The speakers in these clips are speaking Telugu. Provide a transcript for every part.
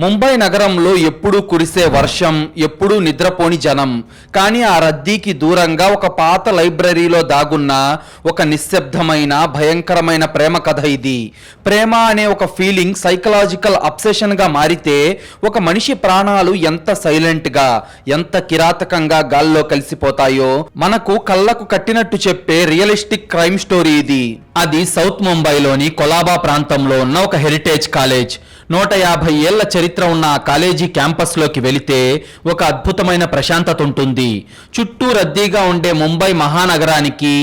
ముంబై నగరంలో ఎప్పుడూ కురిసే వర్షం, ఎప్పుడూ నిద్రపోని జనం. కానీ ఆ రద్దీకి దూరంగా ఒక పాత లైబ్రరీలో దాగున్న ఒక నిశ్శబ్దమైన భయంకరమైన ప్రేమ కథ ఇది. ప్రేమ అనే ఒక ఫీలింగ్ సైకలాజికల్ అబ్సెషన్గా మారితే ఒక మనిషి ప్రాణాలు ఎంత సైలెంట్గా, ఎంత కిరాతకంగా గాల్లో కలిసిపోతాయో మనకు కళ్ళకు కట్టినట్టు చెప్పే రియలిస్టిక్ క్రైమ్ స్టోరీ ఇది. అది సౌత్ ముంబైలోని కొలాబా ప్రాంతంలో ఉన్న ఒక హెరిటేజ్ కాలేజ్. 150 ఏళ్ల చరిత్ర ఉన్న ఆ కాలేజీ క్యాంపస్లోకి వెళితే ఒక అద్భుతమైన ప్రశాంతత ఉంటుంది. చుట్టూ రద్దీగా ఉండే ముంబై మహానగరానికి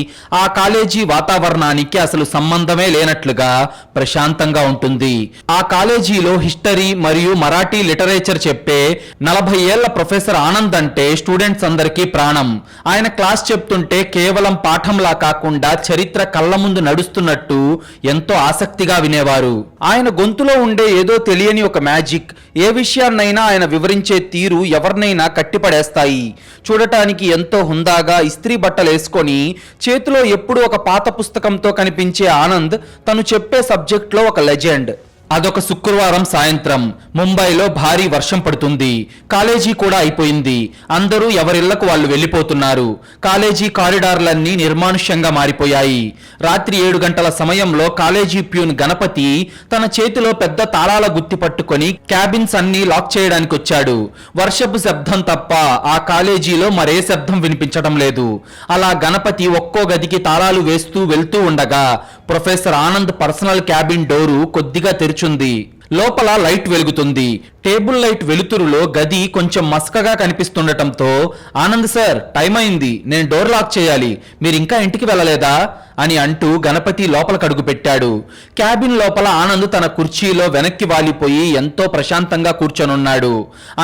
ఆ కాలేజీ వాతావరణానికి అసలు సంబంధమే లేనట్లుగా ప్రశాంతంగా ఉంటుంది. ఆ కాలేజీలో హిస్టరీ మరియు మరాఠీ లిటరేచర్ చెప్పే 40 ఏళ్ల ప్రొఫెసర్ ఆనంద్ అంటే స్టూడెంట్స్ అందరికీ ప్రాణం. ఆయన క్లాస్ చెప్తుంటే కేవలం పాఠంలా కాకుండా చరిత్ర కళ్ళ ముందు నడుస్తున్నట్టు ఎంతో ఆసక్తిగా వినేవారు. ఆయన గొంతులో ఉండే ఏదో తెలియని ఒక మ్యాజిక్, ఏ విషయాన్నైనా ఆయన వివరించే తీరు ఎవరినైనా కట్టిపడేస్తాయి. చూడటానికి ఎంతో హుందాగా ఇస్త్రీ బట్టలు వేసుకొని చేతిలో ఎప్పుడూ ఒక పాత పుస్తకంతో కనిపించే ఆనంద్ తను చెప్పే సబ్జెక్ట్లో ఒక లెజెండ్. అదొక శుక్రవారం సాయంత్రం ముంబైలో భారీ వర్షం పడుతుంది. కాలేజీ కూడా అయిపోయింది. అందరూ ఎవరిళ్లకు వాళ్ళు వెళ్ళిపోతున్నారు. కాలేజీ కారిడార్లన్నీ నిర్మానుష్యంగా మారిపోయాయి. రాత్రి 7 గంటల సమయంలో కాలేజీ ప్యూన్ గణపతి తన చేతిలో పెద్ద తాళాల గుత్తి పట్టుకొని క్యాబిన్స్ అన్ని లాక్ చేయడానికి వచ్చాడు. వర్షపు శబ్దం తప్ప ఆ కాలేజీలో మరే శబ్దం వినిపించడం లేదు. అలా గణపతి ఒక్కో గదికి తాళాలు వేస్తూ వెళ్తూ ఉండగా professor Anand personal cabin door కొద్దిగా తెరుచుంది. లోపల లైట్ వెలుగుతుంది. టేబుల్ లైట్ వెలుతురులో గది కొంచెం మసకగా కనిపిస్తుండటంతో, ఆనంద్ సార్, టైం అయింది, నేను డోర్ లాక్ చేయాలి, మీరు ఇంకా ఇంటికి వెళ్ళలేదా అని అంటూ గణపతి లోపలికి అడుగు పెట్టాడు. క్యాబిన్ లోపల ఆనంద్ తన కుర్చీలో వెనక్కి వాలిపోయి ఎంతో ప్రశాంతంగా కూర్చొనున్నాడు.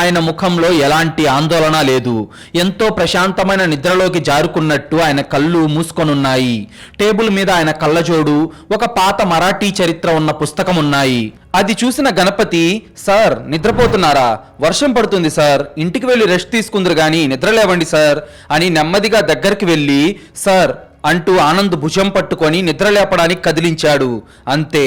ఆయన ముఖంలో ఎలాంటి ఆందోళన లేదు. ఎంతో ప్రశాంతమైన నిద్రలోకి జారుకున్నట్టు ఆయన కళ్ళు మూసుకొనున్నాయి. టేబుల్ మీద ఆయన కళ్ళజోడు, ఒక పాత మరాఠీ చరిత్ర ఉన్న పుస్తకం ఉన్నాయి. అది చూసిన గణపతి, సార్ నిద్రపోతున్నారా? వర్షం పడుతుంది సార్, ఇంటికి వెళ్ళి రెస్ట్ తీసుకుందరు గాని నిద్రలేవండి సార్ అని నెమ్మదిగా దగ్గరికి వెళ్ళి సార్ అంటూ ఆనంద్ భుజం పట్టుకొని నిద్రలేపడానికి కదిలించాడు. అంతే,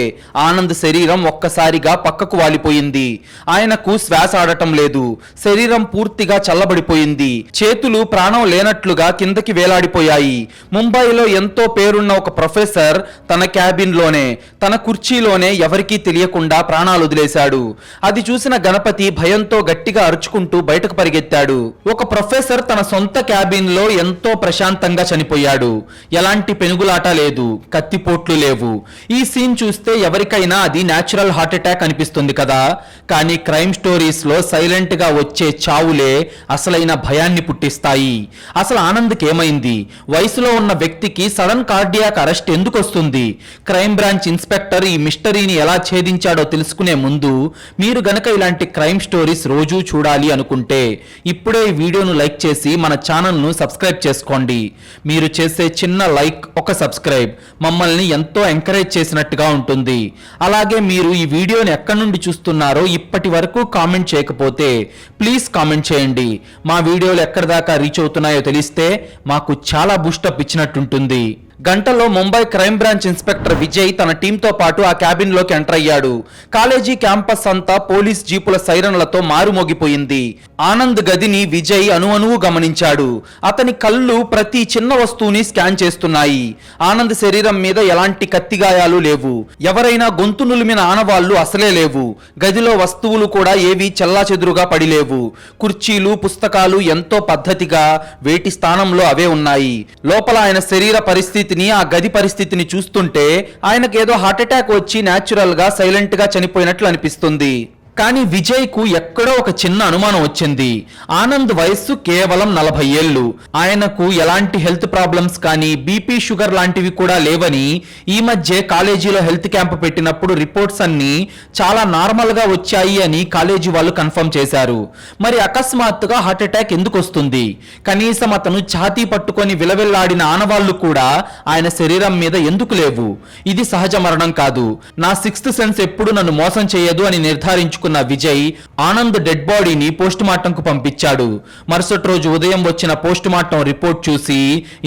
ఆనంద్ శరీరం ఒక్కసారిగా పక్కకు వాలిపోయింది. ఆయనకు శ్వాస ఆడటం లేదు. శరీరం పూర్తిగా చల్లబడిపోయింది. చేతులు ప్రాణం లేనట్లుగా కిందకి వేలాడిపోయాయి. ముంబైలో ఎంతో పేరున్న ఒక ప్రొఫెసర్ తన క్యాబిన్లోనే, తన కుర్చీలోనే ఎవరికీ తెలియకుండా ప్రాణాలు వదిలేశాడు. అది చూసిన గణపతి భయంతో గట్టిగా అరుచుకుంటూ బయటకు పరిగెత్తాడు. ఒక ప్రొఫెసర్ తన సొంత క్యాబిన్లో ఎంతో ప్రశాంతంగా చనిపోయాడు. ఎలాంటి పెనుగులాట లేదు, కత్తిపోట్లు లేవు. ఈ సీన్ చూస్తే ఎవరికైనా అది న్యాచురల్ హార్ట్ అటాక్ అనిపిస్తుంది కదా. కానీ క్రైమ్ స్టోరీస్ లో సైలెంట్ గా వచ్చే చావులే అసలైన భయాన్ని పుట్టిస్తాయి. అసలు ఆనంద్కి ఏమైంది? వయసులో ఉన్న వ్యక్తికి సడన్ కార్డియాక్ అరెస్ట్ ఎందుకు వస్తుంది? క్రైమ్ బ్రాంచ్ ఇన్స్పెక్టర్ ఈ మిస్టరీని ఎలా ఛేదించాడో తెలుసుకునే ముందు మీరు గనక ఇలాంటి క్రైమ్ స్టోరీస్ రోజూ చూడాలి అనుకుంటే ఇప్పుడే ఈ వీడియోను లైక్ చేసి మన ఛానల్ను సబ్స్క్రైబ్ చేసుకోండి. మీరు చేసే చిన్న లైక్, ఒక సబ్స్క్రైబ్ మమ్మల్ని ఎంతో ఎంకరేజ్ చేసినట్టుగా ఉంటుంది. అలాగే మీరు ఈ వీడియోని ఎక్కడి నుండి చూస్తున్నారో ఇప్పటి వరకు కామెంట్ చేయకపోతే ప్లీజ్ కామెంట్ చేయండి. మా వీడియోలు ఎక్కడి దాకా రీచ్ అవుతున్నాయో తెలిస్తే మాకు చాలా బూస్టప్ ఇచ్చినట్టుంటుంది. గంటలో Mumbai crime branch inspector Vijay తన టీంతో పాటు ఆ క్యాబిన్ లోకి ఎంటర్ అయ్యాడు. కాలేజీ క్యాంపస్ అంతా పోలీస్ జీపుల సైరన్లతో మారుమోగిపోయింది. ఆనంద్ గదిని విజయ్ అణువణువు గమనించాడు. అతని కళ్ళు ప్రతి చిన్న వస్తువుని స్కాన్ చేస్తున్నాయి. ఆనంద్ శరీరం మీద ఎలాంటి కత్తిగాయాలు లేవు. ఎవరైనా గొంతు నులిమిన ఆనవాళ్లు అసలే లేవు. గదిలో వస్తువులు కూడా ఏవి చెల్లాచెదురుగా పడిలేవు. కుర్చీలు, పుస్తకాలు ఎంతో పద్ధతిగా వేటి స్థానంలో అవే ఉన్నాయి. లోపల ఆయన శరీర పరిస్థితి, ఆ గది పరిస్థితిని చూస్తుంటే ఆయనకేదో హార్ట్ అటాక్ వచ్చి న్యాచురల్ గా సైలెంట్ గా చనిపోయినట్లు అనిపిస్తుంది. కానీ విజయ్ కు ఎక్కడో ఒక చిన్న అనుమానం వచ్చింది. ఆనంద్ వయస్సు కేవలం 40 ఏళ్లు. ఆయనకు ఎలాంటి హెల్త్ ప్రాబ్లమ్స్ కానీ బీపీ, షుగర్ లాంటివి కూడా లేవని ఈ మధ్య కాలేజీలో హెల్త్ క్యాంప్ పెట్టినప్పుడు రిపోర్ట్స్ అన్ని చాలా నార్మల్ గా వచ్చాయి అని కాలేజీ వాళ్ళు కన్ఫర్మ్ చేశారు. మరి అకస్మాత్తుగా హార్ట్ అటాక్ ఎందుకు వస్తుంది? కనీసం అతను ఛాతీ పట్టుకొని విలవిల్లాడిన ఆనవాళ్లు కూడా ఆయన శరీరం మీద ఎందుకు లేవు? ఇది సహజ మరణం కాదు. నా 6th సెన్స్ ఎప్పుడు నన్ను మోసం చేయదు అని నిర్ధారించుకున్న విజయ్ ఆనంద్ డెడ్ బాడీని పోస్ట్ మార్టం కు పంపించాడు. మరుసటి రోజు ఉదయం వచ్చిన పోస్ట్ మార్టం రిపోర్ట్ చూసి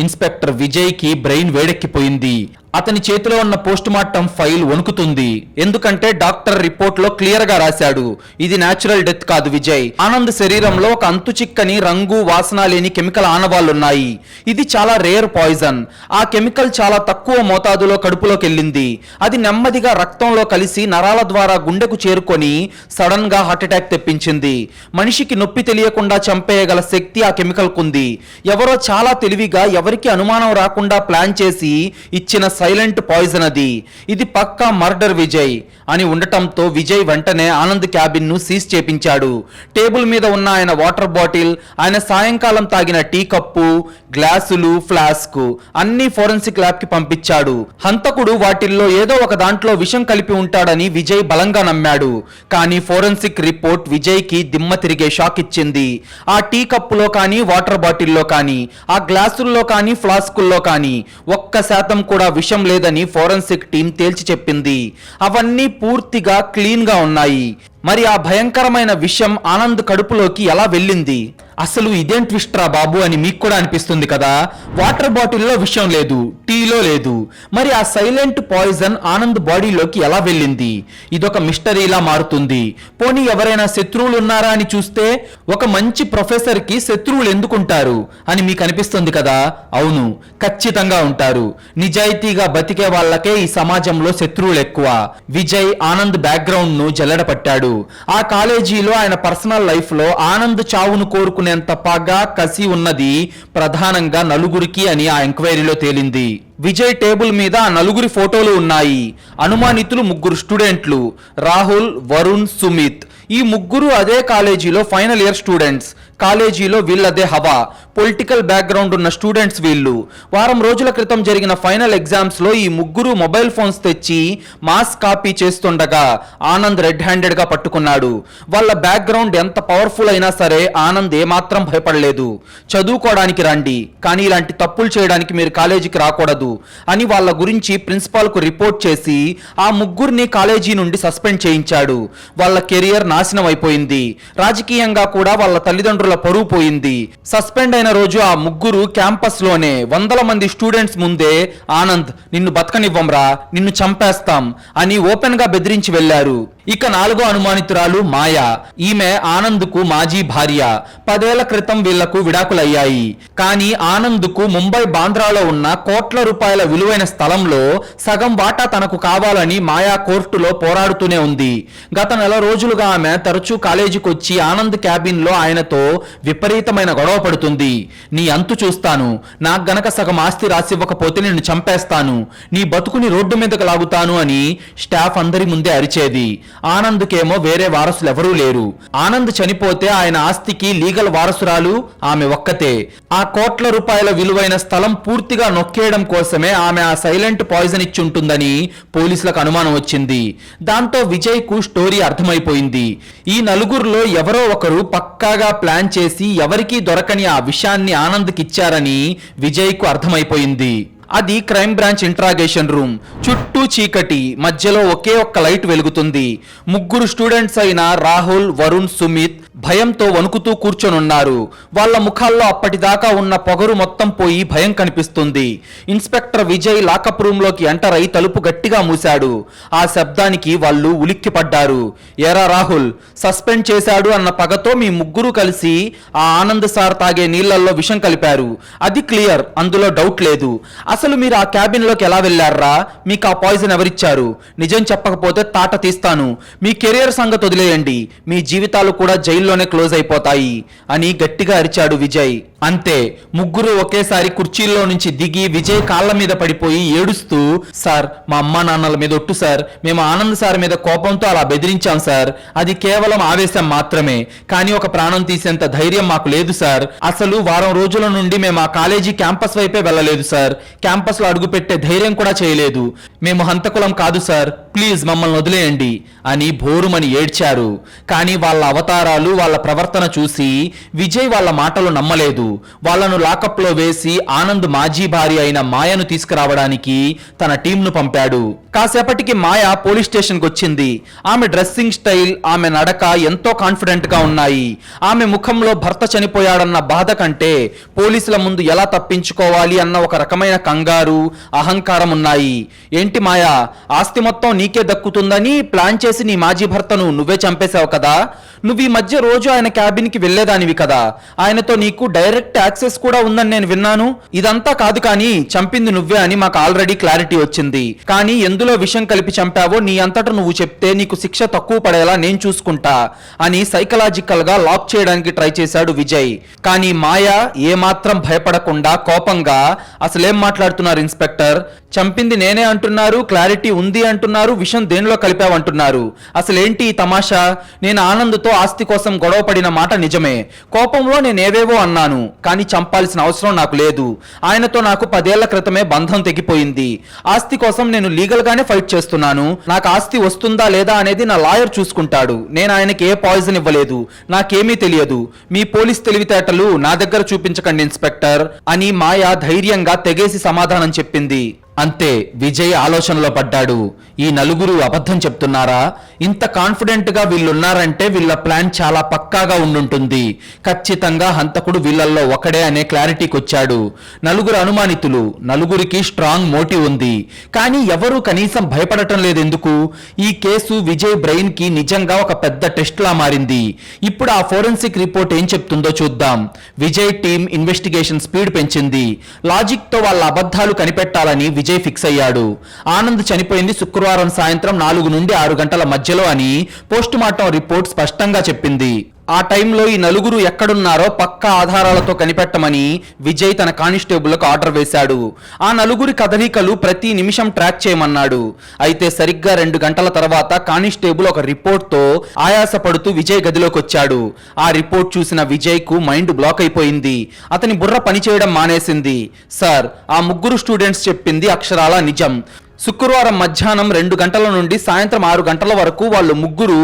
ఇన్స్పెక్టర్ విజయ్ కి బ్రెయిన్ వేడెక్కిపోయింది. అతని చేతిలో ఉన్న పోస్ట్ మార్టం ఫైల్ వణుకుతుంది. ఎందుకంటే డాక్టర్ రిపోర్ట్ లో క్లియర్ గా రాశాడు, ఇది న్యాచురల్ డెత్ కాదు విజయ్. ఆనంద్ శరీరంలో ఒక అంతుచిక్కని రంగు వాసన లేని కెమికల్ ఆనవాళ్లున్నాయి. ఇది చాలా రేర్ పాయిజన్. ఆ కెమికల్ చాలా తక్కువ మోతాదులో కడుపులోకి వెళ్ళింది. అది నెమ్మదిగా రక్తంలో కలిసి నరాల ద్వారా గుండెకు చేరుకొని సడన్ గా హార్ట్ అటాక్ తెప్పించింది. మనిషికి నొప్పి తెలియకుండా చంపేయగల శక్తి ఆ కెమికల్ కుంది. ఎవరో చాలా తెలివిగా ఎవరికి అనుమానం రాకుండా ప్లాన్ చేసి ఇచ్చిన సైలెంట్ పాయిజన్ అది. ఇది పక్కా మర్డర్ విజయ్ అని ఉండటంతో విజయ్ వెంటనే ఆనంద్ క్యాబిన్ ను సీజ్ చేపించాడు. టేబుల్ మీద ఉన్న ఆయన వాటర్ బాటిల్, ఆయన సాయంకాలం తాగిన టీ కప్పు, గ్లాసులు, ఫ్లాస్క్ అన్ని ఫోరెన్సిక్ ల్యాబ్ కి పంపించాడు. హంతకుడు వాటిల్లో ఏదో ఒక దాంట్లో విషం కలిపి ఉంటాడని విజయ్ బలంగా నమ్మాడు. కానీ ఫోరెన్సిక్ రిపోర్ట్ విజయ్ కి దిమ్మ తిరిగే షాక్ ఇచ్చింది. ఆ టీ కప్పులో కానీ, వాటర్ బాటిల్లో కానీ, ఆ గ్లాసుల్లో కానీ, ఫ్లాస్కుల్లో కానీ 1% కూడా విషం లేదని ఫోరెన్సిక్ టీం తేల్చి చెప్పింది. అవన్నీ పూర్తిగా క్లీన్ గా ఉన్నాయి. మరి ఆ భయంకరమైన విషం ఆనంద్ కడుపులోకి ఎలా వెళ్ళింది? అసలు ఇదేం ట్విస్ట్ రా బాబు అని మీకు కూడా అనిపిస్తుంది కదా. వాటర్ బాటిల్లో విషం లేదు, టీలో లేదు. మరి ఆ సైలెంట్ పాయిజన్ ఆనంద్ బాడీలోకి ఎలా వెళ్ళింది? ఇదొక మిస్టరీలా మారుతుంది. పోనీ ఎవరైనా శత్రువులు ఉన్నారా అని చూస్తే ఒక మంచి ప్రొఫెసర్ కి శత్రువులు ఎందుకుంటారు అని మీకు అనిపిస్తుంది కదా. అవును, ఖచ్చితంగా ఉంటారు. నిజాయితీగా బతికే వాళ్ళకే ఈ సమాజంలో శత్రువులు ఎక్కువ. విజయ్ ఆనంద్ బ్యాక్గ్రౌండ్ ను జల్లెడ పట్టాడు. ఆ కాలేజీలో ఆయన పర్సనల్ లైఫ్ లో ఆనంద్ చావును కోరుకునేంత పగ, కసి ఉన్నది ప్రధానంగా నలుగురికి అని ఆ ఎంక్వైరీలో తేలింది. విజయ్ టేబుల్ మీద ఆ నలుగురి ఫోటోలు ఉన్నాయి. అనుమానితులు 3 స్టూడెంట్లు, రాహుల్, వరుణ్, సుమిత్. ఈ ముగ్గురు అదే కాలేజీలో ఫైనల్ ఇయర్ స్టూడెంట్స్. కాలేజీలో వీళ్ళదే హవా. పొలిటికల్ బ్యాక్గ్రౌండ్ ఉన్న స్టూడెంట్స్ వీళ్ళు. వారం రోజుల క్రితం జరిగిన ఫైనల్ ఎగ్జామ్స్ లో ఈ ముగ్గురు మొబైల్ ఫోన్స్ తెచ్చి మాస్ కాపీ చేస్తుండగా ఆనంద్ రెడ్ హ్యాండెడ్ గా పట్టుకున్నాడు. వాళ్ళ బ్యాక్గ్రౌండ్ ఎంత పవర్ఫుల్ అయినా సరే ఆనంద్ ఏమాత్రం భయపడలేదు. చదువుకోవడానికి రండి, కానీ ఇలాంటి తప్పులు చేయడానికి మీరు కాలేజీకి రాకూడదు అని వాళ్ళ గురించి ప్రిన్సిపాల్ కు రిపోర్ట్ చేసి ఆ ముగ్గురిని కాలేజీ నుండి సస్పెండ్ చేయించాడు. వాళ్ళ కెరియర్ నాశనం అయిపోయింది. రాజకీయంగా కూడా వాళ్ళ తల్లిదండ్రుల పరువు పోయింది. సస్పెండ్ అయిన రోజు ఆ ముగ్గురు క్యాంపస్ లోనే 100 మంది స్టూడెంట్స్ ముందే ఆనంద్ నిన్ను బతకనివ్వంరా, నిన్ను చంపేస్తాం అని ఓపెన్ గా బెదిరించి వెళ్లారు. ఇక 4వ అనుమానితురాలు మాయా. ఈమె ఆనంద్ కు మాజీ భార్య. 10 ఏళ్ల క్రితం వీళ్లకు విడాకులయ్యాయి. కానీ ఆనంద్ కు ముంబై బాంద్రాలో ఉన్న కోట్ల రూపాయల విలువైన స్థలంలో సగం వాటా తనకు కావాలని మాయా కోర్టులో పోరాడుతూనే ఉంది. గత నెల రోజులుగా ఆమె తరచూ కాలేజీకి వచ్చి ఆనంద్ క్యాబిన్ లో ఆయనతో విపరీతమైన గొడవ పడుతుంది. నీ అంతు చూస్తాను, నాకు గనక సగం ఆస్తి రాసివ్వకపోతే నిన్ను చంపేస్తాను, నీ బతుకుని రోడ్డు మీదకు లాగుతాను అని స్టాఫ్ అందరి ముందే అరిచేది. ఆనంద్కేమో వేరే వారసులు ఎవరూ లేరు. ఆనంద్ చనిపోతే ఆయన ఆస్తికి లీగల్ వారసురాలు ఆమె ఒక్కతే. ఆ కోట్ల రూపాయల విలువైన స్థలం పూర్తిగా నొక్కేయడం కోసమే ఆమె ఆ సైలెంట్ పాయిజన్ ఇచ్చి ఉంటుందని పోలీసులకు అనుమానం వచ్చింది. దాంతో విజయ్ కు స్టోరీ అర్థమైపోయింది. ఈ నలుగురిలో ఎవరో ఒకరు పక్కాగా ప్లాన్ చేసి ఎవరికీ దొరకని ఆ విషయాన్ని ఆనంద్కి ఇచ్చారని విజయ్ కు అర్థమైపోయింది. అది క్రైమ్ బ్రాంచ్ ఇంట్రాగేషన్ రూమ్. చుట్టూ చీకటి, మధ్యలో ఒకే ఒక్క లైట్ వెలుగుతుంది. 3 స్టూడెంట్స్ అయిన రాహుల్, వరుణ్, సుమిత్ భయంతో వణుకుతూ కూర్చొనున్నారు. వాళ్ళ ముఖాల్లో అప్పటిదాకా ఉన్న పొగరు మొత్తం పోయి భయం కనిపిస్తుంది. ఇన్స్పెక్టర్ విజయ్ లాకప్ రూమ్ లోకి ఎంటర్ అయి తలుపు గట్టిగా మూశాడు. ఆ శబ్దానికి వాళ్ళు ఉలిక్కిపడ్డారు. ఏరా రాహుల్, సస్పెండ్ చేశాడు అన్న పగతో మీ 3 కలిసి ఆ ఆనంద్ సార్ తాగే నీళ్లలో విషం కలిపారు. అది క్లియర్, అందులో డౌట్ లేదు. అసలు మీరు ఆ క్యాబిన్ లోకి ఎలా వెళ్లారా? మీకు ఆ పాయిజన్ ఎవరిచ్చారు? నిజం చెప్పకపోతే తాట తీస్తాను. మీ కెరియర్ సంగతి వదిలేయండి, మీ జీవితాలు కూడా జైల్లోనే క్లోజ్ అయిపోతాయి అని గట్టిగా అరిచాడు విజయ్. అంతే, 3 ఒకేసారి కుర్చీల్లో నుంచి దిగి విజయ్ కాళ్ళ మీద పడిపోయి ఏడుస్తూ, సార్ మా అమ్మా నాన్నల మీద ఒట్టు సార్, మేము ఆనంద్ సార్ మీద కోపంతో అలా బెదిరించాం సార్, అది కేవలం ఆవేశం మాత్రమే, కానీ ఒక ప్రాణం తీసేంత ధైర్యం మాకు లేదు సార్. అసలు వారం రోజుల నుండి మేము ఆ కాలేజీ క్యాంపస్ వైపే వెళ్ళలేదు సార్, క్యాంపస్ లో అడుగు పెట్టే ధైర్యం కూడా చేయలేదు. మేము హంతకులం కాదు సార్, ప్లీజ్ మమ్మల్ని వదిలేయండి అని భోరుమని ఏడ్చారు. కానీ వాళ్ళ అవతారాలు, వాళ్ళ ప్రవర్తన చూసి విజయ్ వాళ్ళ మాటలు నమ్మలేదు. వాళ్ళను లాకప్లో వేసి ఆనంద్ మాజీ భార్య అయిన మాయను తీసుకురావడానికి తన టీంను పంపాడు. కాసేపటికి మాయ పోలీస్ స్టేషన్కి వచ్చింది. ఆమె డ్రెస్సింగ్ స్టైల్, ఆమె నడక ఎంతో కాన్ఫిడెంట్ గా ఉన్నాయి. ఆమె ముఖంలో భర్త చనిపోయాడన్న బాధ కంటే పోలీసుల ముందు ఎలా తప్పించుకోవాలి అన్న ఒక రకమైన కంగారు, అహంకారం ఉన్నాయి. ఏంటి మాయా, ఆస్తి మొత్తం నీకే దక్కుతుందని ప్లాన్ చేసి నీ మాజీ భర్తను నువ్వే చంపేశావు కదా? నువ్వు ఈ మధ్య రోజు ఆయన క్యాబిన్ కి వెళ్లేదానివి కదా? ఆయనతో నీకు డైరెక్ట్ యాక్సెస్ కూడా ఉందని నేను విన్నాను. ఇదంతా కాదు, కానీ చంపింది నువ్వే అని మాకు ఆల్రెడీ క్లారిటీ వచ్చింది. కానీ ఎందులో విషం కలిపి చంపావో నీ అంతట నువ్వు చెప్తే నీకు శిక్ష తక్కువ పడేలా నేను చూసుకుంటా అని సైకలాజికల్ గా లాక్ చేయడానికి ట్రై చేశాడు విజయ్. కానీ మాయ ఏమాత్రం భయపడకుండా కోపంగా, అసలేం మాట్లాడుతున్నారు ఇన్స్పెక్టర్? చంపింది నేనే అంటున్నారు, క్లారిటీ ఉంది అంటున్నారు, విషం దేనిలో కలిపావంటున్నారు. అసలేంటి ఈ తమాషా? నేను ఆనంద్తో ఆస్తి కోసం గొడవ పడిన మాట నిజమే. కోపంలో నేనేవేవో అన్నాను, కానీ చంపాల్సిన అవసరం నాకు లేదు. ఆయనతో నాకు 10 ఏళ్ల క్రితమే బంధం తెగిపోయింది. ఆస్తి కోసం నేను లీగల్ గానే ఫైట్ చేస్తున్నాను. నాకు ఆస్తి వస్తుందా లేదా అనేది నా లాయర్ చూసుకుంటాడు. నేను ఆయనకి ఏ పాయిజన్ ఇవ్వలేదు. నాకేమీ తెలియదు. మీ పోలీస్ తెలివితేటలు నా దగ్గర చూపించకండి ఇన్స్పెక్టర్ అని మాయ ధైర్యంగా తెగేసి సమాధానం చెప్పింది. అంతే, విజయ్ ఆలోచనలో పడ్డాడు. ఈ నలుగురు అబద్ధం చెప్తున్నారా? ఇంత కాన్ఫిడెంట్ గా వీళ్ళున్నారంటే వీళ్ళ ప్లాన్ చాలా పక్కాగా ఉండుంటుంది. ఖచ్చితంగా హంతకుడు వీళ్ళల్లో ఒకడే అనే క్లారిటీకి వచ్చాడు. నలుగురు అనుమానితులు, నలుగురికి స్ట్రాంగ్ మోటివ్ ఉంది. కానీ ఎవరూ కనీసం భయపడటం లేదెందుకు? ఈ కేసు విజయ్ బ్రెయిన్ కి నిజంగా ఒక పెద్ద టెస్ట్ లా మారింది. ఇప్పుడు ఆ ఫోరెన్సిక్ రిపోర్ట్ ఏం చెప్తుందో చూద్దాం. విజయ్ టీం ఇన్వెస్టిగేషన్ స్పీడ్ పెంచింది. లాజిక్ తో వాళ్ళ అబద్ధాలు కనిపెట్టాలని విజయ్ ఫిక్స్ అయ్యాడు. ఆనంద్ చనిపోయింది శుక్రవారం సాయంత్రం 4 నుండి 6 గంటల మధ్యలో అని పోస్ట్ మార్టం రిపోర్ట్ స్పష్టంగా చెప్పింది. ఆ టైంలో ఈ నలుగురు ఎక్కడున్నారో పక్కా ఆధారాలతో కనిపెట్టమని విజయ్ తన కానిస్టేబుల్కు ఆర్డర్ వేశాడు. ఆ నలుగురి కదలికలు ప్రతి నిమిషం ట్రాక్ చేయమన్నాడు. అయితే సరిగ్గా 2 గంటల తర్వాత కానిస్టేబుల్ ఒక రిపోర్ట్తో ఆయాసపడుతూ విజయ్ గదిలోకి వచ్చాడు. ఆ రిపోర్ట్ చూసిన విజయ్కు మైండ్ బ్లాక్ అయిపోయింది. అతని బుర్ర పనిచేయడం మానేసింది. సార్, ఆ ముగ్గురు స్టూడెంట్స్ చెప్పింది అక్షరాల నిజం. శుక్రవారం మధ్యాహ్నం 2 గంటల నుండి సాయంత్రం 6 గంటల వరకు వాళ్ళు ముగ్గురు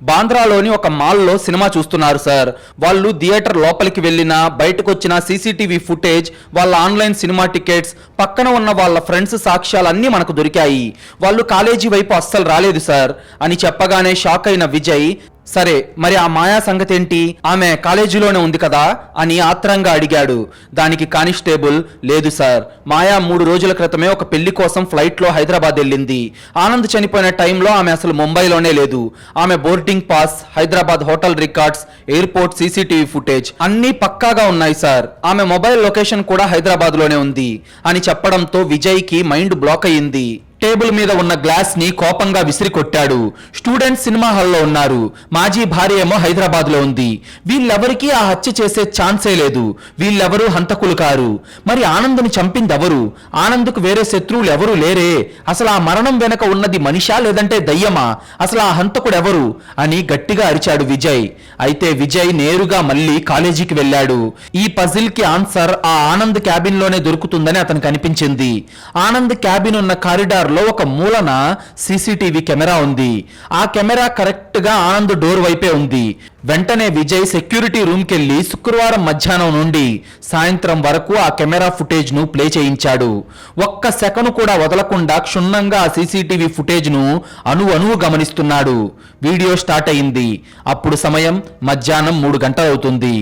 బాంద్రాలోని ఒక మాల్లో సినిమా చూస్తున్నారు సార్. వాళ్ళు థియేటర్ లోపలికి వెళ్ళినా, బయటకు వచ్చిన సీసీటీవీ ఫుటేజ్, వాళ్ళ ఆన్లైన్ సినిమా టికెట్స్, పక్కన ఉన్న వాళ్ళ ఫ్రెండ్స్ సాక్ష్యాలన్నీ మనకు దొరికాయి. వాళ్ళు కాలేజీ వైపు అస్సలు రాలేదు సార్ అని చెప్పగానే షాక్ అయిన విజయ్, సరే మరి ఆ మాయా సంగతి ఏంటి? ఆమె కాలేజీలోనే ఉంది కదా అని ఆత్రంగా అడిగాడు. దానికి కానిస్టేబుల్, లేదు సార్, మాయా 3 రోజుల క్రితమే ఒక పెళ్లి కోసం ఫ్లైట్ లో హైదరాబాద్ వెళ్ళింది. ఆనంద్ చనిపోయిన టైంలో ఆమె అసలు ముంబైలోనే లేదు. ఆమె boarding pass, Hyderabad hotel records, airport CCTV footage అన్నీ పక్కాగా ఉన్నాయి సార్. ఆమె మొబైల్ లొకేషన్ కూడా హైదరాబాద్ లోనే ఉంది అని చెప్పడంతో విజయ్ కి మైండ్ బ్లాక్ అయ్యింది. టేబుల్ మీద ఉన్న గ్లాస్ ని కోపంగా విసిరి కొట్టాడు. స్టూడెంట్స్ సినిమా హాల్లో ఉన్నారు. మాజీ భార్య ఏమో హైదరాబాద్ లో ఉంది. వీళ్ళెవరికీ ఆ హత్య చేసే ఛాన్సే లేదు. వీళ్ళెవరూ హంతకులు కారు. మరి ఆనంద్ని చంపింది ఎవరు? ఆనంద్కు వేరే శత్రువులు ఎవరూ లేరే. అసలు ఆ మరణం వెనక ఉన్నది మనిషా లేదంటే దయ్యమా? అసలు ఆ హంతకుడు ఎవరు అని గట్టిగా అరిచాడు విజయ్. అయితే విజయ్ నేరుగా మళ్ళీ కాలేజీకి వెళ్ళాడు. ఈ పజిల్ కి ఆన్సర్ ఆ ఆనంద్ క్యాబిన్ లోనే దొరుకుతుందని అతనికి అనిపించింది. ఆనంద్ క్యాబిన్ ఉన్న కారిడార్ లో ఒక మూలన సీసీటీవీ కెమెరా ఉంది. ఆ కెమెరా కరెక్ట్ గా ఆనంద్ డోర్ వైపే ఉంది. వెంటనే విజయ్ సెక్యూరిటీ రూమ్ కెళ్లి శుక్రవారం మధ్యాహ్నం నుండి సాయంత్రం వరకు ఆ కెమెరా ఫుటేజ్ ను ప్లే చేయించాడు. ఒక్క సెకను కూడా వదలకుండా క్షుణ్ణంగా ఆ సీసీటీవీ ఫుటేజ్ ను అణువు గమనిస్తున్నాడు. వీడియో స్టార్ట్ అయింది. అప్పుడు సమయం మధ్యాహ్నం 3 గంటలవుతుంది.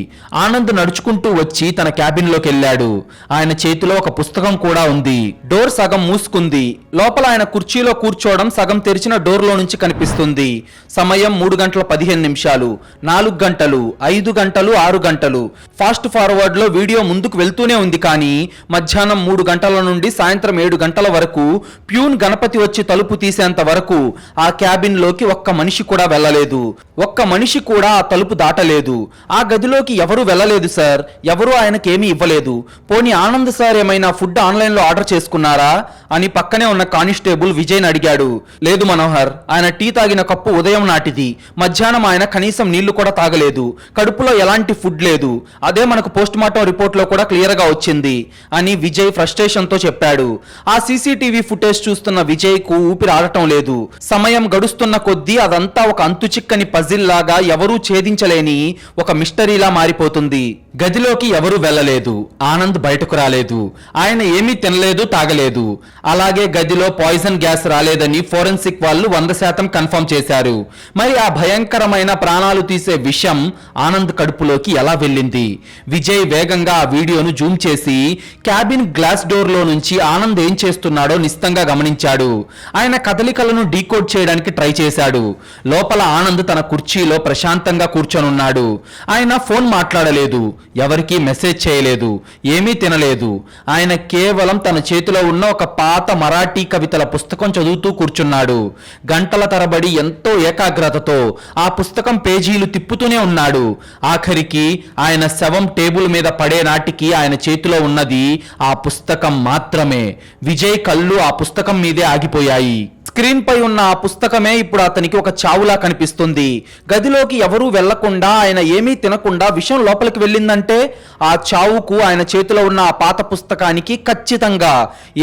ఆనంద్ నడుచుకుంటూ వచ్చి తన క్యాబిన్ లోకి వెళ్ళాడు. ఆయన చేతిలో ఒక పుస్తకం కూడా ఉంది. డోర్ సగం మూసుకుంది. లోపల ఆయన కుర్చీలో కూర్చోవడం సగం తెరిచిన డోర్ లో నుంచి కనిపిస్తుంది. సమయం 3:15, 4 గంటలు, 5 గంటలు, 6 గంటలు. ఫాస్ట్ ఫార్వర్డ్ లో వీడియో ముందుకు వెళ్తూనే ఉంది. కానీ మధ్యాహ్నం 3 గంటల నుండి సాయంత్రం 7 గంటల వరకు ప్యూన్ గణపతి వచ్చి తలుపు తీసేంత వరకు ఆ క్యాబిన్ లోకి ఒక్క మనిషి కూడా వెళ్ళలేదు. ఒక్క మనిషి కూడా ఆ తలుపు దాటలేదు. ఆ గదిలోకి ఎవరూ వెళ్ళలేదు సార్. ఎవరూ ఆయనకేమీ ఇవ్వలేదు. పోనీ ఆనంద్ సార్ ఏమైనా ఫుడ్ ఆన్లైన్ లో ఆర్డర్ చేసుకున్నారా అని పక్కనే ఉన్న కానిస్టేబుల్ విజయ్ని అడిగాడు. లేదు మనోహర్, ఆయన టీ తాగిన కప్పు ఉదయం నాటిది. మధ్యాహ్నం ఆయన కనీసం నీళ్లు కూడా తాగలేదు, కడుపులో ఎలాంటి ఫుడ్ లేదు, అదే మనకు పోస్ట్ మార్టం రిపోర్ట్ లో కూడా క్లియర్ గా వచ్చింది అని విజయ్ ఫ్రస్ట్రేషన్ తో చెప్పాడు. ఆ సీసీటీవీ ఫుటేజ్ చూస్తున్న విజయ్ కు ఊపిరి ఆడటం లేదు. సమయం గడుస్తున్న కొద్దీ అదంతా ఒక అంతుచిక్కని పజిల్ లాగా ఎవరూ ఛేదించలేని ఒక మిస్టరీలా మారిపోతుంది. గదిలోకి ఎవరూ వెళ్ళలేదు, ఆనంద్ బయటకు రాలేదు, ఆయన ఏమీ తినలేదు, తాగలేదు. అలాగే గదిలో పాయిజన్ గ్యాస్ రాలేదని ఫోరెన్సిక్ వాళ్ళు 100% కన్ఫర్మ్ చేశారు. మరి ఆ భయంకరమైన ప్రాణాలు తీసే విషం ఆనంద్ కడుపులోకి ఎలా వెళ్ళింది? విజయ్ వేగంగా ఆ వీడియోను జూమ్ చేసి క్యాబిన్ గ్లాస్ డోర్ లో నుంచి ఆనంద్ ఏం చేస్తున్నాడో నిశితంగా గమనించాడు. ఆయన కదలికలను డీకోడ్ చేయడానికి ట్రై చేశాడు. లోపల ఆనంద్ తన కుర్చీలో ప్రశాంతంగా కూర్చొనున్నాడు. ఆయన ఫోన్ మాట్లాడలేదు, ఎవరికీ మెసేజ్ చేయలేదు, ఏమీ తినలేదు. ఆయన కేవలం తన చేతిలో ఉన్న ఒక పాత మరాఠీ కవితల పుస్తకం చదువుతూ కూర్చున్నాడు. గంటల తరబడి ఎంతో ఏకాగ్రతతో ఆ పుస్తకం పేజీలు తిప్పుతూనే ఉన్నాడు. ఆఖరికి ఆయన శవం టేబుల్ మీద పడే నాటికి ఆయన చేతిలో ఉన్నది ఆ పుస్తకం మాత్రమే. విజయ్ కళ్ళు ఆ పుస్తకం మీదే ఆగిపోయాయి. స్క్రీన్ పై ఉన్న ఆ పుస్తకమే ఇప్పుడు అతనికి ఒక చావులా కనిపిస్తుంది. గదిలోకి ఎవరూ వెళ్లకుండా, ఆయన ఏమీ తినకుండా విషం లోపలికి వెళ్ళిందంటే ఆ చావుకు ఆయన చేతిలో ఉన్న ఆ పాత పుస్తకానికి ఖచ్చితంగా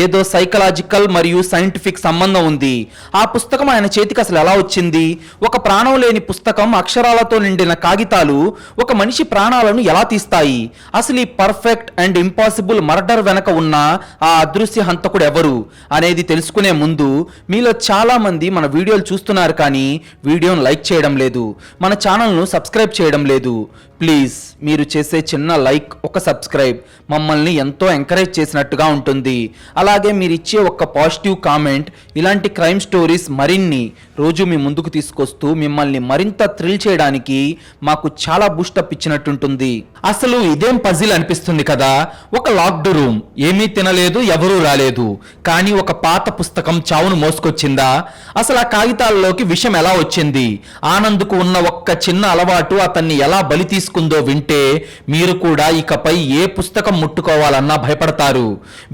ఏదో సైకలాజికల్ మరియు సైంటిఫిక్ సంబంధం ఉంది. ఆ పుస్తకం ఆయన చేతికి అసలు ఎలా వచ్చింది? ఒక ప్రాణం లేని పుస్తకం, అక్షరాలతో నిండిన కాగితాలు ఒక మనిషి ప్రాణాలను ఎలా తీస్తాయి? అసలు ఈ పర్ఫెక్ట్ అండ్ ఇంపాసిబుల్ మర్డర్ వెనక ఉన్న ఆ అదృశ్య హంతకుడు ఎవరు అనేది తెలుసుకునే ముందు, మీలో చాలా మంది మన వీడియోలు చూస్తున్నారు కానీ వీడియోను లైక్ చేయడం లేదు, మన ఛానల్ను సబ్స్క్రైబ్ చేయడం లేదు. ప్లీజ్ మీరు చేసే చిన్న లైక్, ఒక సబ్స్క్రైబ్ మమ్మల్ని ఎంతో ఎంకరేజ్ చేసినట్టుగా ఉంటుంది. అలాగే మీరు ఇచ్చే ఒక పాజిటివ్ కామెంట్ ఇలాంటి క్రైమ్ స్టోరీస్ మరిన్ని రోజు మీ ముందుకు తీసుకొస్తూ మిమ్మల్ని మరింత థ్రిల్ చేయడానికి మాకు చాలా బూస్టప్ ఇచ్చినట్టుంటుంది. అసలు ఇదేం పజిల్ అనిపిస్తుంది కదా. ఒక లాక్డ్ రూమ్, ఏమీ తినలేదు, ఎవరూ రాలేదు, కానీ ఒక పాత పుస్తకం చావును మోసుకొచ్చిందా? అసలు ఆ కాగితాల్లోకి విషం ఎలా వచ్చింది? ఆనంద్కు ఉన్న ఒక్క చిన్న అలవాటు అతన్ని ఎలా బలి తీసుకుందో వింటే మీరు కూడా ఇకపై ఏ పుస్తకం ముట్టుకోవాలన్నా భయపడతారు.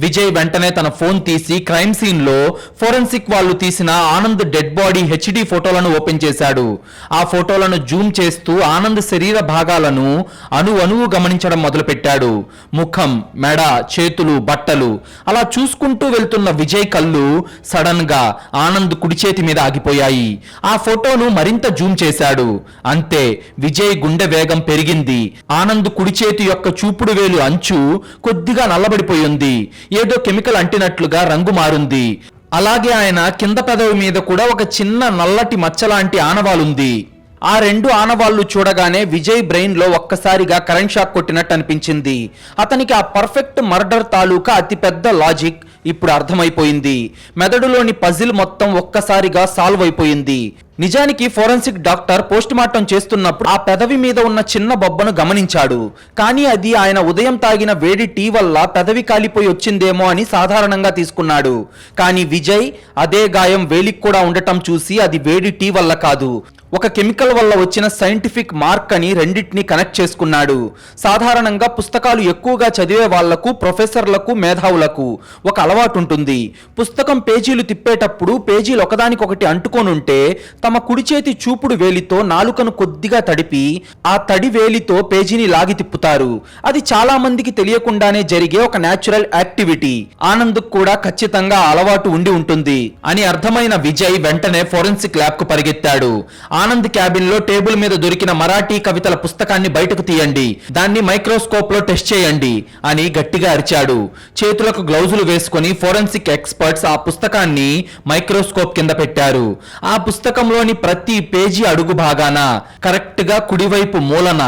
విజయ్ వెంటనే తన ఫోన్ తీసి క్రైమ్ సీన్ లో ఫోరెన్సిక్ వాళ్ళు తీసిన ఆనంద్ డెడ్ బాడీ హెచ్డి ఫోటోలను ఓపెన్ చేశాడు. ఆ ఫోటోలను జూమ్ చేస్తూ ఆనంద్ శరీర భాగాలను అణువు గమనించడం మొదలుపెట్టాడు. ముఖం, మెడ, చేతులు, బట్టలు అలా చూసుకుంటూ వెళ్తున్న విజయ్ కళ్ళు సడన్ గా ఆనంద్ కుడి చేతి మీద ఆగిపోయాయి. ఆ ఫోటోను మరింత జూమ్ చేశాడు. అంతే, విజయ్ గుండె వేగం పెరిగింది. ఆనంద్ కుడి చేతి యొక్క చూపుడు వేలు అంచు కొద్దిగా నల్లబడిపోయింది. ఏదో కెమికల్ అంటినట్లుగా రంగు మారుంది. అలాగే ఆయన కింద పెదవి మీద కూడా ఒక చిన్న నల్లటి మచ్చలాంటి ఆనవాలుంది. ఆ రెండు ఆనవాళ్లు చూడగానే విజయ్ బ్రెయిన్ లో ఒక్కసారిగా కరెంట్ షాక్ కొట్టినట్టు అనిపించింది. అతనికి ఆ పర్ఫెక్ట్ మర్డర్ తాలూకా అతిపెద్ద లాజిక్ ఇప్పుడు అర్థమైపోయింది. మెదడులోని పజిల్ మొత్తం ఒక్కసారిగా సాల్వ్ అయిపోయింది. నిజానికి ఫోరెన్సిక్ డాక్టర్ పోస్ట్ మార్టం చేస్తున్నప్పుడు ఆ పెదవి మీద ఉన్న చిన్న బొబ్బను గమనించాడు. కానీ అది ఆయన ఉదయం తాగిన వేడి టీ వల్ల పెదవి కాలిపోయి వచ్చిందేమో అని సాధారణంగా తీసుకున్నాడు. కానీ విజయ్ అదే గాయం వేలికి కూడా ఉండటం చూసి అది వేడి టీ వల్ల కాదు, ఒక కెమికల్ వల్ల వచ్చిన సైంటిఫిక్ మార్క్ అని రెండింటిని కనెక్ట్ చేసుకున్నాడు. సాధారణంగా పుస్తకాలు ఎక్కువగా చదివే వాళ్లకు, ప్రొఫెసర్లకు, మేధావులకు ఒక అలవాటు ఉంటుంది. పుస్తకం పేజీలు తిప్పేటప్పుడు పేజీలు ఒకదానికొకటి అంటుకొనుంటే తమ కుడి చేతి చూపుడు వేలితో నాలుకను కొద్దిగా తడిపి ఆ తడి వేలితో పేజీని లాగి తిప్పుతారు. అది చాలా మందికి తెలియకుండానే జరిగే ఒక న్యాచురల్ యాక్టివిటీ. ఆనంద్ కూడా ఖచ్చితంగా అలవాటు ఉండి ఉంటుంది అని అర్థమైన విజయ్ వెంటనే ఫోరెన్సిక్ ల్యాబ్ కు పరిగెత్తాడు. ఆనంద్ క్యాబిన్ లో టేబుల్ మీద దొరికిన మరాఠీ కవితల పుస్తకాన్ని బయటకు తీయండి, దాన్ని మైక్రోస్కోప్ లో టెస్ట్ చేయండి అని గట్టిగా అరిచాడు. చేతులకు గ్లౌజులు వేసుకుని ఫోరెన్సిక్ ఎక్స్పర్ట్స్ ఆ పుస్తకాన్ని మైక్రోస్కోప్ కింద పెట్టారు. ఆ పుస్తకంలోని ప్రతి పేజీ అడుగు భాగాన కరెక్ట్ గా కుడివైపు మూలన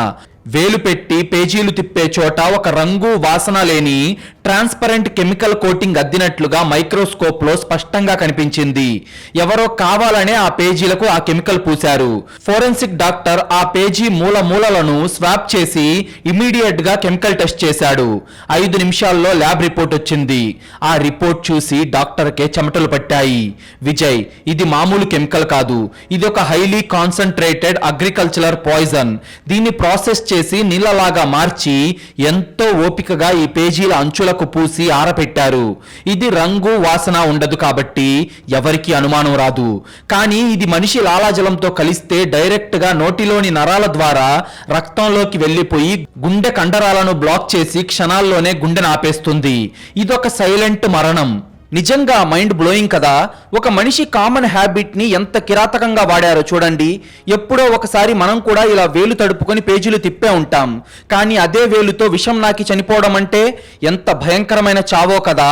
వేలు పెట్టి పేజీలు తిప్పే చోట ఒక రంగు, వాసన లేని ట్రాన్స్పరెంట్ కెమికల్ కోటింగ్ అద్దినట్లుగా మైక్రోస్కోప్ లో స్పష్టంగా కనిపించింది. ఎవరో కావాలనే ఆ పేజీలకు ఆ కెమికల్ పూశారు. ఫోరెన్సిక్ డాక్టర్ ఆ పేజీ మూలలను స్వాప్ చేసి ఇమీడియట్ గా కెమికల్ టెస్ట్ చేశాడు. 5 నిమిషాల్లో ల్యాబ్ రిపోర్ట్ వచ్చింది. ఆ రిపోర్ట్ చూసి డాక్టర్ కే చెమటలు పట్టాయి. విజయ్, ఇది మామూలు కెమికల్ కాదు, ఇది ఒక హైలీ కాన్సన్ట్రేటెడ్ అగ్రికల్చరల్ పాయిజన్. దీన్ని ప్రాసెస్ చేసి నీళ్ళలాగా మార్చి ఎంతో ఓపికగా ఈ పేజీల అంచులకు మూలకు పూసి ఆరపెట్టారు. ఇది రంగు వాసన ఉండదు కాబట్టి ఎవరికి అనుమానం రాదు. కానీ ఇది మనిషి లాలాజలంతో కలిస్తే డైరెక్ట్ గా నోటిలోని నరాల ద్వారా రక్తంలోకి వెళ్లిపోయి గుండె కండరాలను బ్లాక్ చేసి క్షణాల్లోనే గుండెను ఆపేస్తుంది. ఇదొక సైలెంట్ మరణం. నిజంగా మైండ్ బ్లోయింగ్ కదా. ఒక మనిషి కామన్ హ్యాబిట్ ని ఎంత కిరాతకంగా వాడారో చూడండి. ఎప్పుడో ఒకసారి మనం కూడా ఇలా వేలు తడుపుకొని పేజీలు తిప్పే ఉంటాం. కానీ అదే వేలుతో విషం నాకి చనిపోవడం అంటే ఎంత భయంకరమైన చావో కదా.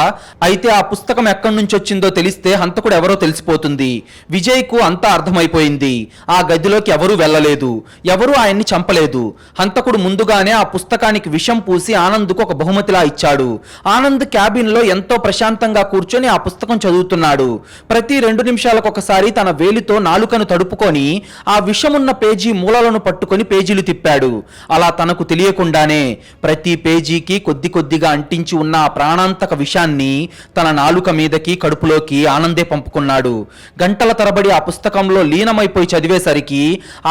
అయితే ఆ పుస్తకం ఎక్కడి నుంచి వచ్చిందో తెలిస్తే హంతకుడు ఎవరో తెలిసిపోతుంది. విజయ్కు అంతా అర్థమైపోయింది. ఆ గదిలోకి ఎవరూ వెళ్ళలేదు, ఎవరూ ఆయన్ని చంపలేదు. హంతకుడు ముందుగానే ఆ పుస్తకానికి విషం పూసి ఆనంద్కు ఒక బహుమతిలా ఇచ్చాడు. ఆనంద్ క్యాబిన్ లో ఎంతో ప్రశాంతంగా కూర్చొని ఆ పుస్తకం చదువుతున్నాడు. ప్రతి 2 నిమిషాలకు ఒకసారి తన వేలితో నాలుకను తడుపుకొని ఆ విషమున్న పేజీ మూలలను పట్టుకొని పేజీలు తిప్పాడు. అలా తనకు తెలియకుండానే ప్రతి పేజీకి కొద్ది కొద్దిగా అంటించి ఉన్న ఆ ప్రాణాంతక విషాన్ని తన నాలుక మీదకి కడుపులోకి ఆనందే పంపుకున్నాడు. గంటల తరబడి ఆ పుస్తకంలో లీనమైపోయి చదివేసరికి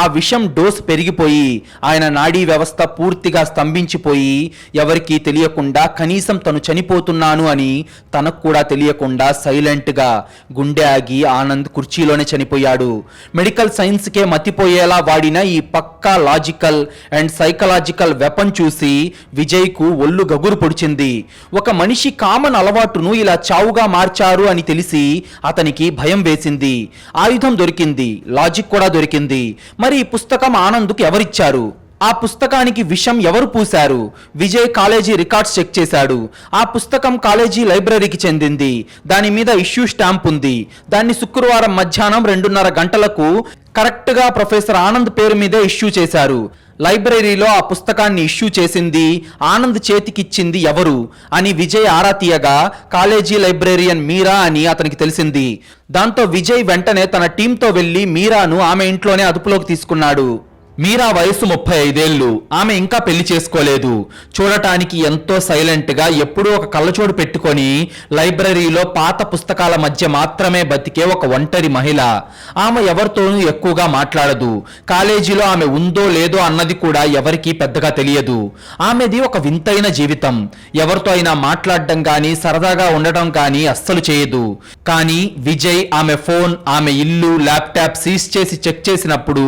ఆ విషం డోస్ పెరిగిపోయి ఆయన నాడీ వ్యవస్థ పూర్తిగా స్తంభించిపోయి ఎవరికీ తెలియకుండా కనీసం తను చనిపోతున్నాను అని తనకు కూడా తెలియకుండా సైలెంట్ గా గుండె ఆగి ఆనంద్ కుర్చీలోనే చనిపోయాడు. మెడికల్ సైన్స్ కే మతిపోయేలా వాడిన ఈ పక్కా లాజికల్ అండ్ సైకలాజికల్ వెపన్ చూసి విజయ్ కు ఒళ్ళు గగురు పొడిచింది. ఒక మనిషి కామన్ అలవాటును ఇలా చావుగా మార్చారు అని తెలిసి అతనికి భయం వేసింది. ఆయుధం దొరికింది, లాజిక్ కూడా దొరికింది. మరి ఈ పుస్తకం ఆనంద్కు ఎవరిచ్చారు? ఆ పుస్తకానికి విషం ఎవరు పూశారు? విజయ్ కాలేజీ రికార్డ్స్ చెక్ చేశాడు. ఆ పుస్తకం కాలేజీ లైబ్రరీకి చెందింది. దాని మీద ఇష్యూ స్టాంప్ ఉంది. దాన్ని శుక్రవారం మధ్యాహ్నం 2:30 గంటలకు కరెక్ట్ గా ప్రొఫెసర్ ఆనంద్ పేరు మీదే ఇష్యూ చేశారు. లైబ్రరీలో ఆ పుస్తకాన్ని ఇష్యూ చేసింది, ఆనంద్ చేతికిచ్చింది ఎవరు అని విజయ్ ఆరా తీయగా కాలేజీ లైబ్రేరియన్ మీరా అని అతనికి తెలిసింది. దాంతో విజయ్ వెంటనే తన టీంతో వెళ్లి మీరాను ఆమె ఇంట్లోనే అదుపులోకి తీసుకున్నాడు. మీరా వయసు 35 ఏళ్లు. ఆమె ఇంకా పెళ్లి చేసుకోలేదు. చూడటానికి ఎంతో సైలెంట్ గా ఎప్పుడూ ఒక కళ్ళచోడు పెట్టుకొని లైబ్రరీలో పాత పుస్తకాల మధ్య మాత్రమే బతికే ఒక ఒంటరి మహిళ. ఆమె ఎవరితోనూ ఎక్కువగా మాట్లాడదు. కాలేజీలో ఆమె ఉందో లేదో అన్నది కూడా ఎవరికీ పెద్దగా తెలియదు. ఆమెది ఒక వింతైన జీవితం. ఎవరితో అయినా మాట్లాడడం గాని సరదాగా ఉండటం గాని అస్సలు చేయదు. కానీ విజయ్ ఆమె ఫోన్, ఆమె ఇల్లు, ల్యాప్టాప్ సీజ్ చేసి చెక్ చేసినప్పుడు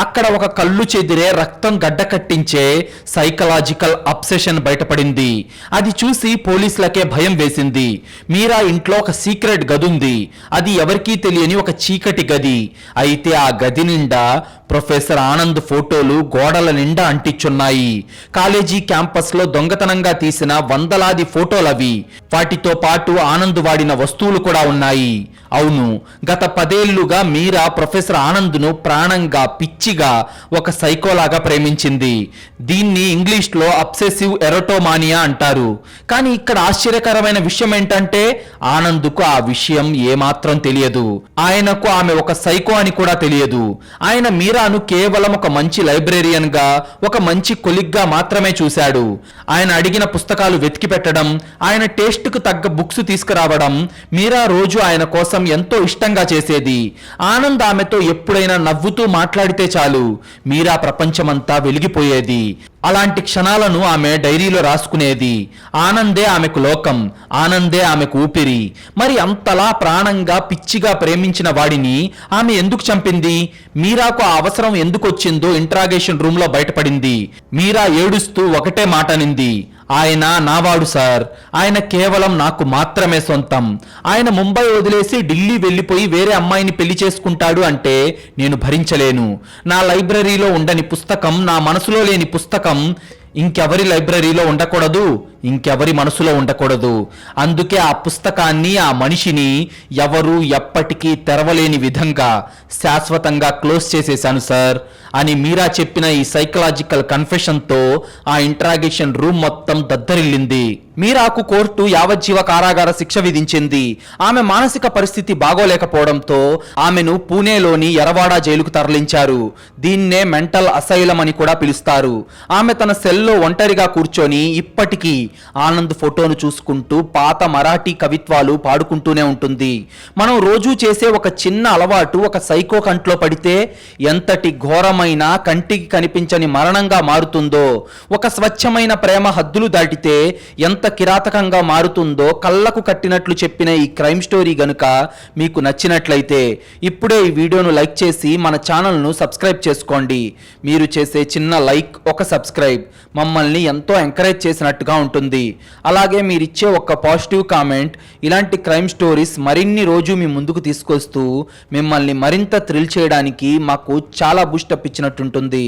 అక్కడ ఒక కళ్ళు చెదిరే రక్తం గడ్డ కట్టించే సైకలాజికల్ అబ్సెషన్ బయటపడింది. అది చూసి పోలీసులకే భయం వేసింది. మీరా ఇంట్లో ఒక సీక్రెట్ గది ఉంది. అది ఎవరికీ తెలియని ఒక చీకటి గది. అయితే ఆ గది నిండా ప్రొఫెసర్ ఆనంద్ ఫోటోలు గోడల నిండా అంటించున్నాయి. కాలేజీ క్యాంపస్ లో దొంగతనంగా తీసిన వందలాది ఫోటోలవి. వాటితో పాటు ఆనంద్ వాడిన వస్తువులు కూడా ఉన్నాయి. అవును, గత 10 ఏళ్లుగా మీరా ప్రొఫెసర్ ఆనంద్ను ప్రాణంగా, పిచ్చిగా, ఒక సైకోలాగా ప్రేమించింది. దీన్ని ఇంగ్లీష్ లో అబ్సెసివ్ ఎరోటోమానియా అంటారు. కానీ ఇక్కడ ఆశ్చర్యకరమైన విషయం ఏంటంటే ఆనంద్కు ఆ విషయం ఏమాత్రం తెలియదు. ఆయనకు ఆమె ఒక సైకో అని కూడా తెలియదు. ఆయన మీరాను కేవలం ఒక మంచి లైబ్రేరియన్ గా, ఒక మంచి కొలిగ్ గా మాత్రమే చూశాడు. ఆయన అడిగిన పుస్తకాలు వెతికి పెట్టడం, ఆయన టేస్ట్ కు తగ్గ బుక్స్ తీసుకురావడం మీరా రోజు ఆయన కోసం ఎంతో ఇష్టంగా చేసేది. ఆనంద్ ఆమెతో ఎప్పుడైనా నవ్వుతూ మాట్లాడితే చాలు మీరా ప్రపంచమంతా వెలిగిపోయేది. అలాంటి క్షణాలను ఆమె డైరీలో రాసుకునేది. ఆనందే ఆమెకు లోకం, ఆనందే ఆమెకు ఊపిరి. మరి అంతలా ప్రాణంగా, పిచ్చిగా ప్రేమించిన వాడిని ఆమె ఎందుకు చంపింది? మీరాకు ఆ అవసరం ఎందుకు వచ్చిందో ఇంట్రాగేషన్ రూమ్ లో బయటపడింది. మీరా ఏడుస్తూ ఒకటే మాట నింది, ఆయన నావాడు సార్. ఆయన కేవలం నాకు మాత్రమే సొంతం. ఆయన ముంబై వదిలేసి ఢిల్లీ వెళ్ళిపోయి వేరే అమ్మాయిని పెళ్లి చేసుకుంటాడు అంటే నేను భరించలేను. నా లైబ్రరీలో ఉండని పుస్తకం, నా మనసులో లేని పుస్తకం ఇంకెవరి లైబ్రరీలో ఉండకూడదు, ఇంకెవరి మనసులో ఉండకూడదు. అందుకే ఆ పుస్తకాన్ని, ఆ మనిషిని ఎవరు ఎప్పటికీ తెరవలేని విధంగా శాశ్వతంగా క్లోజ్ చేసేశాను సార్ అని మీరా చెప్పిన ఈ సైకలాజికల్ కన్ఫెషన్తో ఆ ఇంట్రాగేషన్ రూమ్ మొత్తం దద్దరిల్లింది. మీరాకు కోర్టు యావజ్జీవ కారాగార శిక్ష విధించింది. ఆమె మానసిక పరిస్థితి బాగోలేకపోవడంతో ఆమెను పూణేలోని యరవాడ జైలుకు తరలించారు. దీన్నే మెంటల్ అసైలం అని కూడా పిలుస్తారు. ఆమె తన సెల్లో ఒంటరిగా కూర్చొని ఇప్పటికీ ఆనంద్ ఫోటోను చూసుకుంటూ పాత మరాఠీ కవిత్వాలు పాడుకుంటూనే ఉంటుంది. మనం రోజూ చేసే ఒక చిన్న అలవాటు ఒక సైకో కంట్లో పడితే ఎంతటి ఘోరమైన, కంటికి కనిపించని మరణంగా మారుతుందో, ఒక స్వచ్ఛమైన ప్రేమ హద్దులు దాటితే ఎంత కిరాతకంగా మారుతుందో కళ్ళకు కట్టినట్లు చెప్పిన ఈ క్రైమ్ స్టోరీ గనుక మీకు నచ్చినట్లయితే ఇప్పుడే ఈ వీడియోను లైక్ చేసి మన ఛానల్ను సబ్స్క్రైబ్ చేసుకోండి. మీరు చేసే చిన్న లైక్, ఒక సబ్స్క్రైబ్ మమ్మల్ని ఎంతో ఎంకరేజ్ చేసినట్టుగా ఉంటుంది. అలాగే మీరిచ్చే ఒక పాజిటివ్ కామెంట్ ఇలాంటి క్రైమ్ స్టోరీస్ మరిన్ని రోజు మీ ముందుకు తీసుకొస్తూ మిమ్మల్ని మరింత థ్రిల్ చేయడానికి మాకు చాలా బూస్టప్ ఇచ్చినట్టుంటుంది.